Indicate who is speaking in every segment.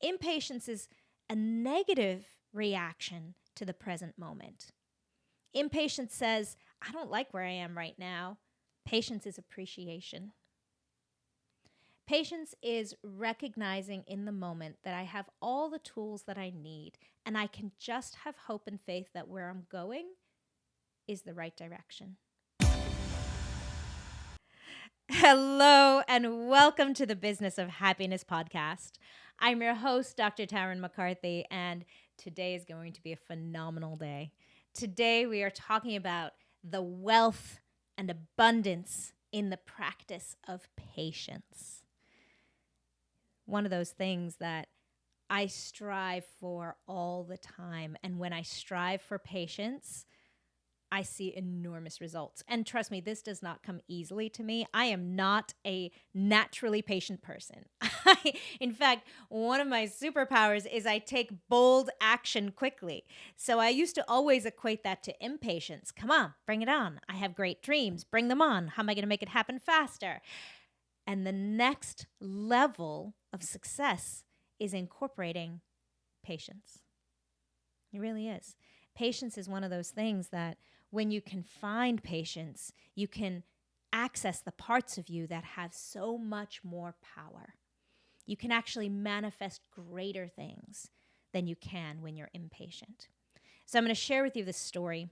Speaker 1: Impatience is a negative reaction to the present moment. Impatience says, I don't like where I am right now. Patience is appreciation. Patience is recognizing in the moment that I have all the tools that I need and I can just have hope and faith that where I'm going is the right direction. Hello and welcome to the Business of Happiness podcast. I'm your host, Dr. Tarryn MacCarthy, and today is going to be a phenomenal day. Today we are talking about the wealth and abundance in the practice of patience. One of those things that I strive for all the time. And when I strive for patience, I see enormous results. And trust me, this does not come easily to me. I am not a naturally patient person. In fact, one of my superpowers is I take bold action quickly. So I used to always equate that to impatience. Come on, bring it on. I have great dreams. Bring them on. How am I going to make it happen faster? And the next level of success is incorporating patience. It really is. Patience is one of those things that when you can find patience, you can access the parts of you that have so much more power. You can actually manifest greater things than you can when you're impatient. So I'm going to share with you this story.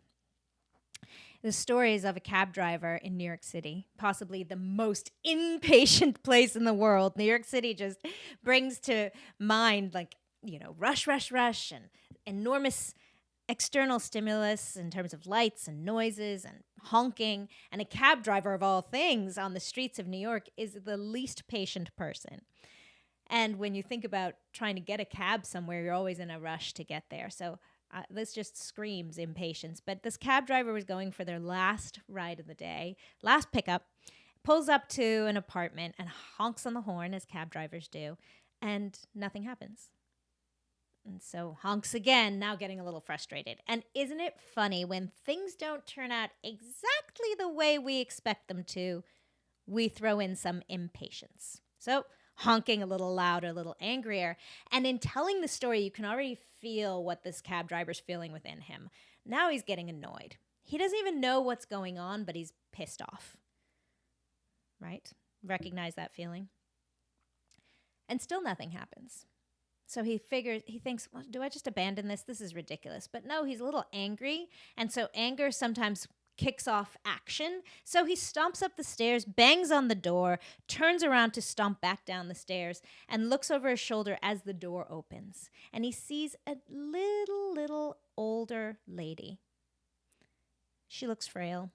Speaker 1: The story is of a cab driver in New York City, possibly the most impatient place in the world. New York City just brings to mind rush, and enormous external stimulus in terms of lights and noises and honking. And a cab driver of all things on the streets of New York is the least patient person. And when you think about trying to get a cab somewhere, you're always in a rush to get there. So this just screams impatience. But this cab driver was going for their last ride of the day, last pickup, pulls up to an apartment and honks on the horn, as cab drivers do, and nothing happens. And so honks again, now getting a little frustrated. And isn't it funny when things don't turn out exactly the way we expect them to, we throw in some impatience. So honking a little louder, a little angrier. And in telling the story, you can already feel what this cab driver's feeling within him. Now he's getting annoyed. He doesn't even know what's going on, but he's pissed off. Right? Recognize that feeling? And still nothing happens. So he thinks, well, do I just abandon this? This is ridiculous. But no, he's a little angry. And so anger sometimes kicks off action. So he stomps up the stairs, bangs on the door, turns around to stomp back down the stairs, and looks over his shoulder as the door opens. And he sees a little older lady. She looks frail.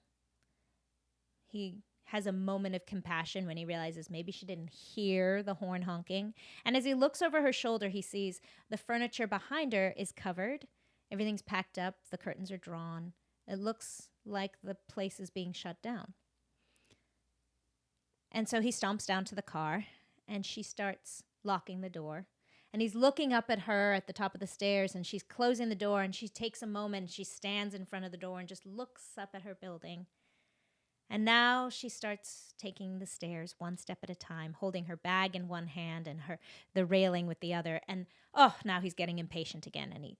Speaker 1: He has a moment of compassion when he realizes maybe she didn't hear the horn honking. And as he looks over her shoulder, he sees the furniture behind her is covered. Everything's packed up. The curtains are drawn. It looks like the place is being shut down. And so he stomps down to the car, and she starts locking the door. And he's looking up at her at the top of the stairs, and she's closing the door, and she takes a moment, and she stands in front of the door and just looks up at her building. And now she starts taking the stairs one step at a time, holding her bag in one hand and the railing with the other. And now he's getting impatient again. And he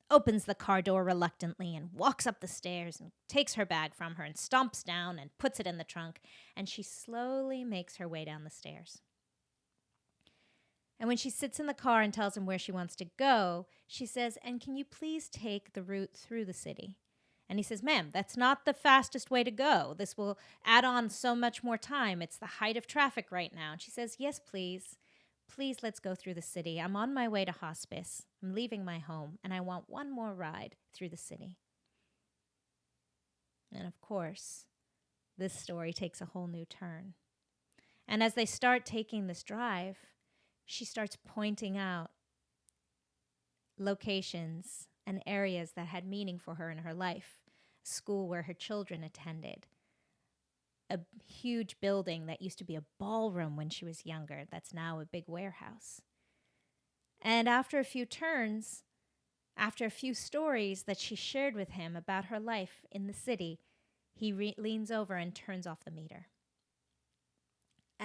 Speaker 1: opens the car door reluctantly and walks up the stairs and takes her bag from her and stomps down and puts it in the trunk. And she slowly makes her way down the stairs. And when she sits in the car and tells him where she wants to go, she says, "And can you please take the route through the city?" And he says, "Ma'am, that's not the fastest way to go. This will add on so much more time. It's the height of traffic right now." And she says, "Yes, please. Please, let's go through the city. I'm on my way to hospice. I'm leaving my home, and I want one more ride through the city." And of course, this story takes a whole new turn. And as they start taking this drive, she starts pointing out locations and areas that had meaning for her in her life. School where her children attended. A huge building that used to be a ballroom when she was younger. That's now a big warehouse. And after a few turns, after a few stories that she shared with him about her life in the city, he leans over and turns off the meter.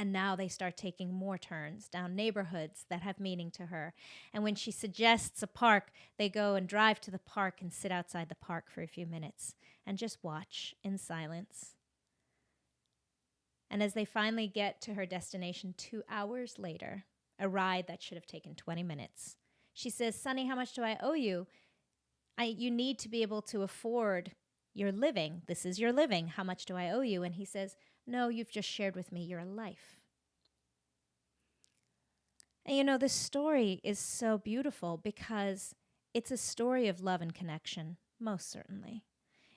Speaker 1: And now they start taking more turns down neighborhoods that have meaning to her. And when she suggests a park, they go and drive to the park and sit outside the park for a few minutes and just watch in silence. And as they finally get to her destination 2 hours later, a ride that should have taken 20 minutes, she says, "Sonny, how much do I owe you? You need to be able to afford your living. This is your living. How much do I owe you?" And he says, "No, you've just shared with me your life." And this story is so beautiful because it's a story of love and connection, most certainly.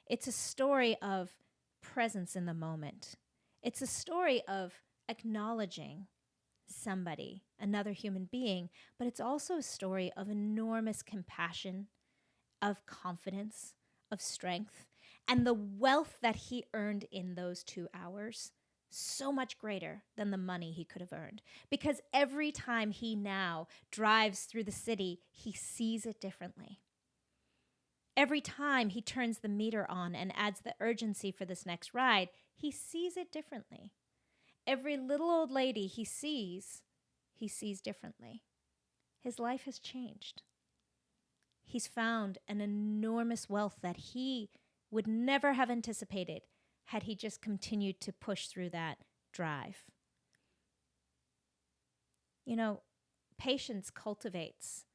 Speaker 1: It's a story of presence in the moment. It's a story of acknowledging somebody, another human being, but it's also a story of enormous compassion, of confidence, of strength, and the wealth that he earned in those 2 hours, so much greater than the money he could have earned. Because every time he now drives through the city, he sees it differently. Every time he turns the meter on and adds the urgency for this next ride, he sees it differently. Every little old lady he sees differently. His life has changed. He's found an enormous wealth that he would never have anticipated had he just continued to push through that drive. Patience cultivates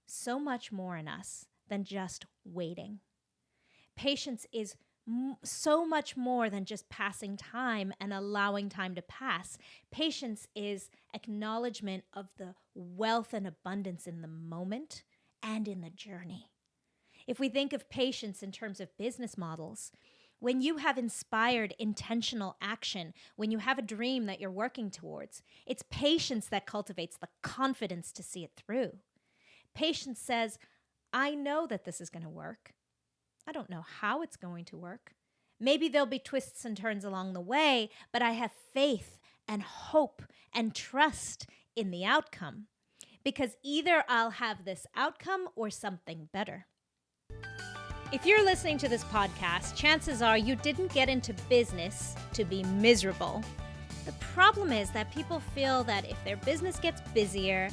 Speaker 1: so much more in us than just waiting. Patience is so much more than just passing time and allowing time to pass. Patience is acknowledgement of the wealth and abundance in the moment and in the journey. If we think of patience in terms of business models, when you have inspired intentional action, when you have a dream that you're working towards, it's patience that cultivates the confidence to see it through. Patience says, "I know that this is going to work. I don't know how it's going to work. Maybe there'll be twists and turns along the way, but I have faith and hope and trust in the outcome, because either I'll have this outcome or something better." If you're listening to this podcast, chances are you didn't get into business to be miserable. The problem is that people feel that if their business gets busier,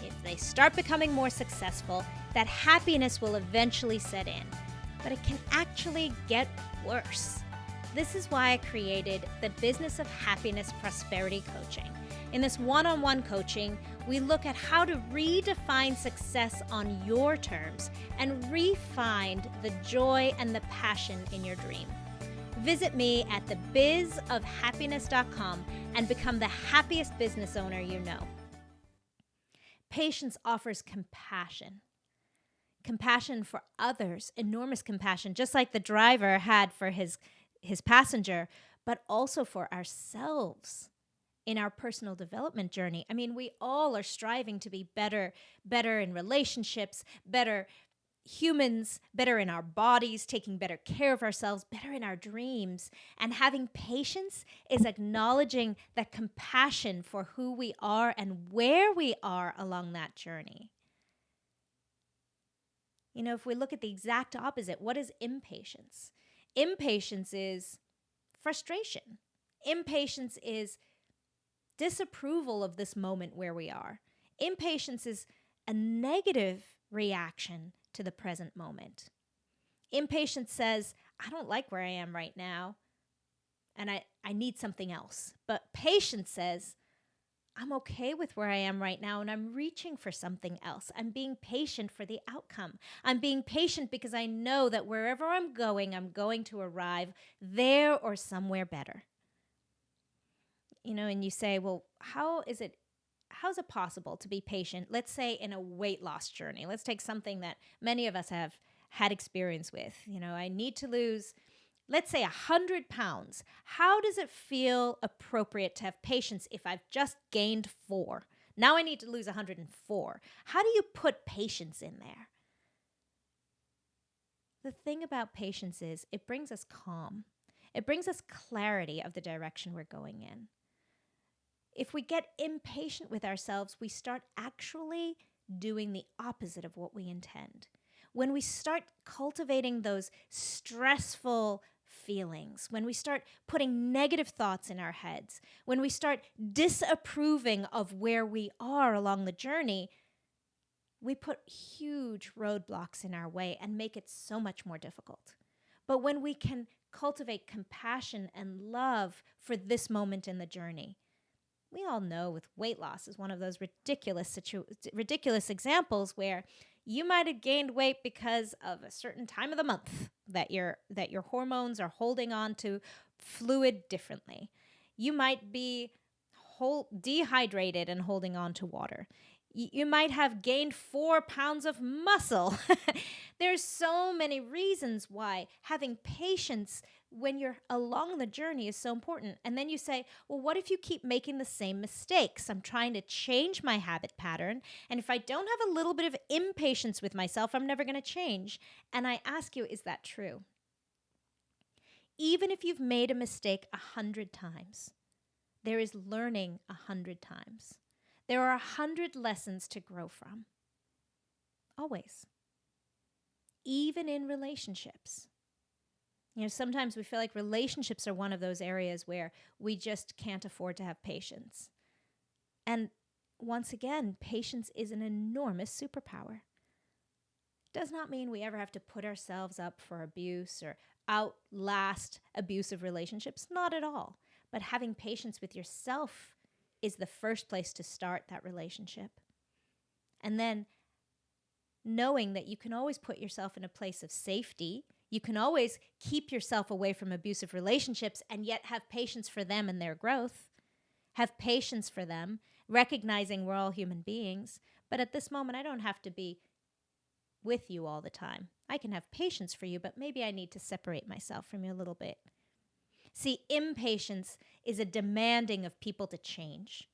Speaker 1: if they start becoming more successful, that happiness will eventually set in. But it can actually get worse. This is why I created the Business of Happiness Prosperity Coaching. In this one-on-one coaching, we look at how to redefine success on your terms and re-find the joy and the passion in your dream. Visit me at thebizofhappiness.com and become the happiest business owner you know. Patience offers compassion. Compassion for others, enormous compassion, just like the driver had for his passenger, but also for ourselves in our personal development journey. I mean, we all are striving to be better in relationships, better humans, better in our bodies, taking better care of ourselves, better in our dreams. And having patience is acknowledging that compassion for who we are and where we are along that journey. If we look at the exact opposite, what is impatience? Impatience is frustration. Impatience is disapproval of this moment where we are. Impatience is a negative reaction to the present moment. Impatience says, "I don't like where I am right now, and I need something else." But patience says, "I'm okay with where I am right now, and I'm reaching for something else. I'm being patient for the outcome. I'm being patient because I know that wherever I'm going to arrive there or somewhere better." And you say, well, how's it possible to be patient? Let's say in a weight loss journey. Let's take something that many of us have had experience with. I need to lose, let's say, 100 pounds. How does it feel appropriate to have patience if I've just gained 4? Now I need to lose 104. How do you put patience in there? The thing about patience is it brings us calm. It brings us clarity of the direction we're going in. If we get impatient with ourselves, we start actually doing the opposite of what we intend. When we start cultivating those stressful feelings, when we start putting negative thoughts in our heads, when we start disapproving of where we are along the journey, we put huge roadblocks in our way and make it so much more difficult. But when we can cultivate compassion and love for this moment in the journey, we all know with weight loss is one of those ridiculous examples where you might have gained weight because of a certain time of the month that your hormones are holding on to fluid differently. You might be dehydrated and holding on to water. You might have gained 4 pounds of muscle. There's so many reasons why having patience when you're along the journey is so important. And then you say, well, what if you keep making the same mistakes? I'm trying to change my habit pattern. And if I don't have a little bit of impatience with myself, I'm never going to change. And I ask you, is that true? Even if you've made a mistake 100 times, there is learning 100 times. There are 100 lessons to grow from. Always. Even in relationships. Sometimes we feel like relationships are one of those areas where we just can't afford to have patience. And once again, patience is an enormous superpower. Does not mean we ever have to put ourselves up for abuse or outlast abusive relationships. Not at all. But having patience with yourself is the first place to start that relationship. And then knowing that you can always put yourself in a place of safety. You can always keep yourself away from abusive relationships and yet have patience for them and their growth. Have patience for them, recognizing we're all human beings. But at this moment, I don't have to be with you all the time. I can have patience for you, but maybe I need to separate myself from you a little bit. See, impatience is a demanding of people to change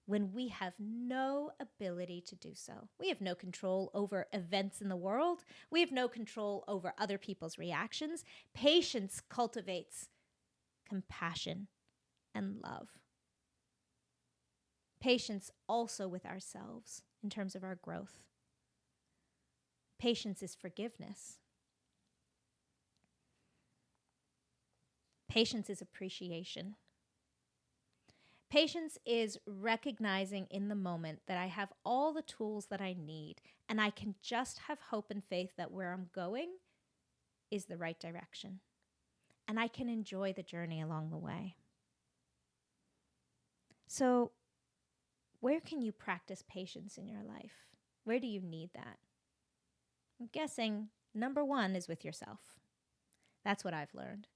Speaker 1: when we have no ability to do so. We have no control over events in the world. We have no control over other people's reactions. Patience cultivates compassion and love. Patience also with ourselves in terms of our growth. Patience is forgiveness. Patience is appreciation. Patience is recognizing in the moment that I have all the tools that I need and I can just have hope and faith that where I'm going is the right direction. And I can enjoy the journey along the way. So, where can you practice patience in your life? Where do you need that? I'm guessing number one is with yourself. That's what I've learned.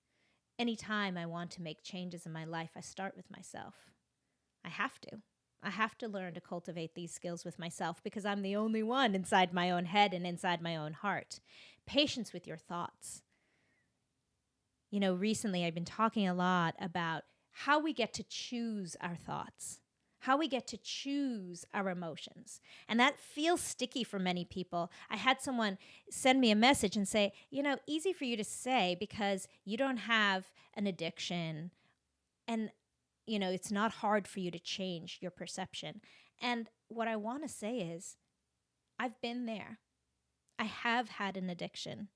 Speaker 1: Anytime I want to make changes in my life, I start with myself. I have to. I have to learn to cultivate these skills with myself because I'm the only one inside my own head and inside my own heart. Patience with your thoughts. Recently I've been talking a lot about how we get to choose our thoughts, how we get to choose our emotions. And that feels sticky for many people. I had someone send me a message and say, easy for you to say because you don't have an addiction and, it's not hard for you to change your perception. And what I want to say is, I've been there. I have had an addiction.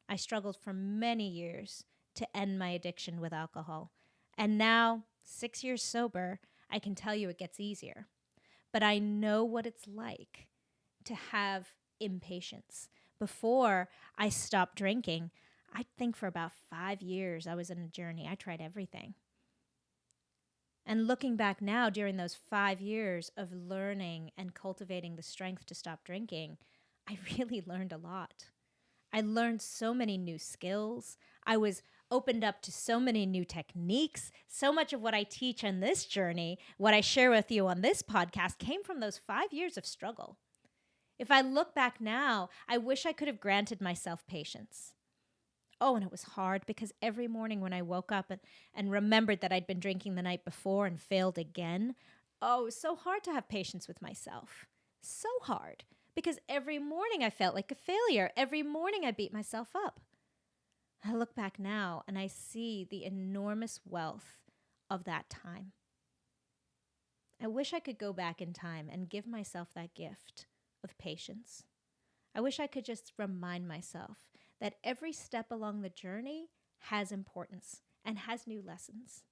Speaker 1: I struggled for many years to end my addiction with alcohol. And now, 6 years sober, I can tell you it gets easier. But I know what it's like to have impatience. Before I stopped drinking, I think for about 5 years I was in a journey. I tried everything. And looking back now during those 5 years of learning and cultivating the strength to stop drinking, I really learned a lot. I learned so many new skills. I was opened up to so many new techniques. So much of what I teach on this journey, what I share with you on this podcast, came from those 5 years of struggle. If I look back now, I wish I could have granted myself patience. Oh, and it was hard because every morning when I woke up and remembered that I'd been drinking the night before and failed again, it was so hard to have patience with myself. So hard. Because every morning I felt like a failure. Every morning I beat myself up. I look back now and I see the enormous wealth of that time. I wish I could go back in time and give myself that gift of patience. I wish I could just remind myself that every step along the journey has importance and has new lessons.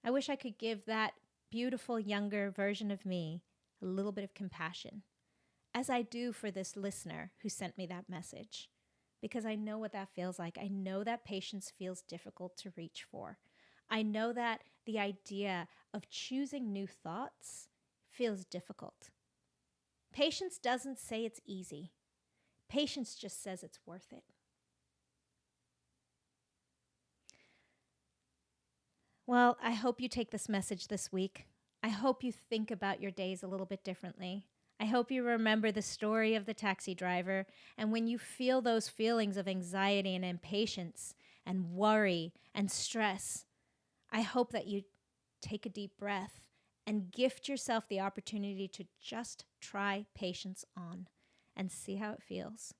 Speaker 1: I wish I could give that beautiful younger version of me a little bit of compassion, as I do for this listener who sent me that message, because I know what that feels like. I know that patience feels difficult to reach for. I know that the idea of choosing new thoughts feels difficult. Patience doesn't say it's easy. Patience just says it's worth it. Well, I hope you take this message this week. I hope you think about your days a little bit differently. I hope you remember the story of the taxi driver, and when you feel those feelings of anxiety and impatience and worry and stress, I hope that you take a deep breath and gift yourself the opportunity to just try patience on and see how it feels.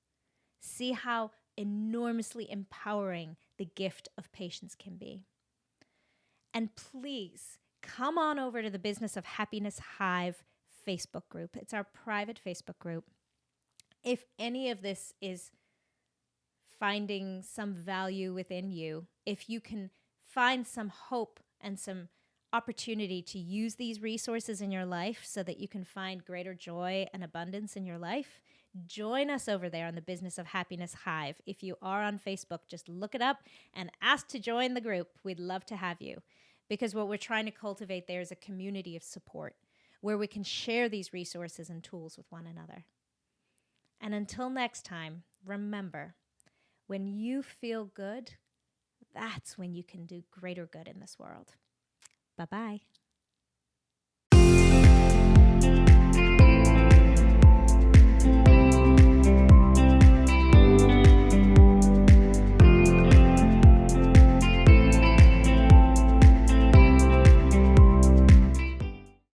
Speaker 1: See how enormously empowering the gift of patience can be. And please come on over to the Business of Happiness Hive Facebook group. It's our private Facebook group. If any of this is finding some value within you, if you can find some hope and some opportunity to use these resources in your life so that you can find greater joy and abundance in your life, join us over there on the Business of Happiness Hive. If you are on Facebook, just look it up and ask to join the group. We'd love to have you, because what we're trying to cultivate there is a community of support where we can share these resources and tools with one another. And until next time, remember, when you feel good, that's when you can do greater good in this world. Bye-bye.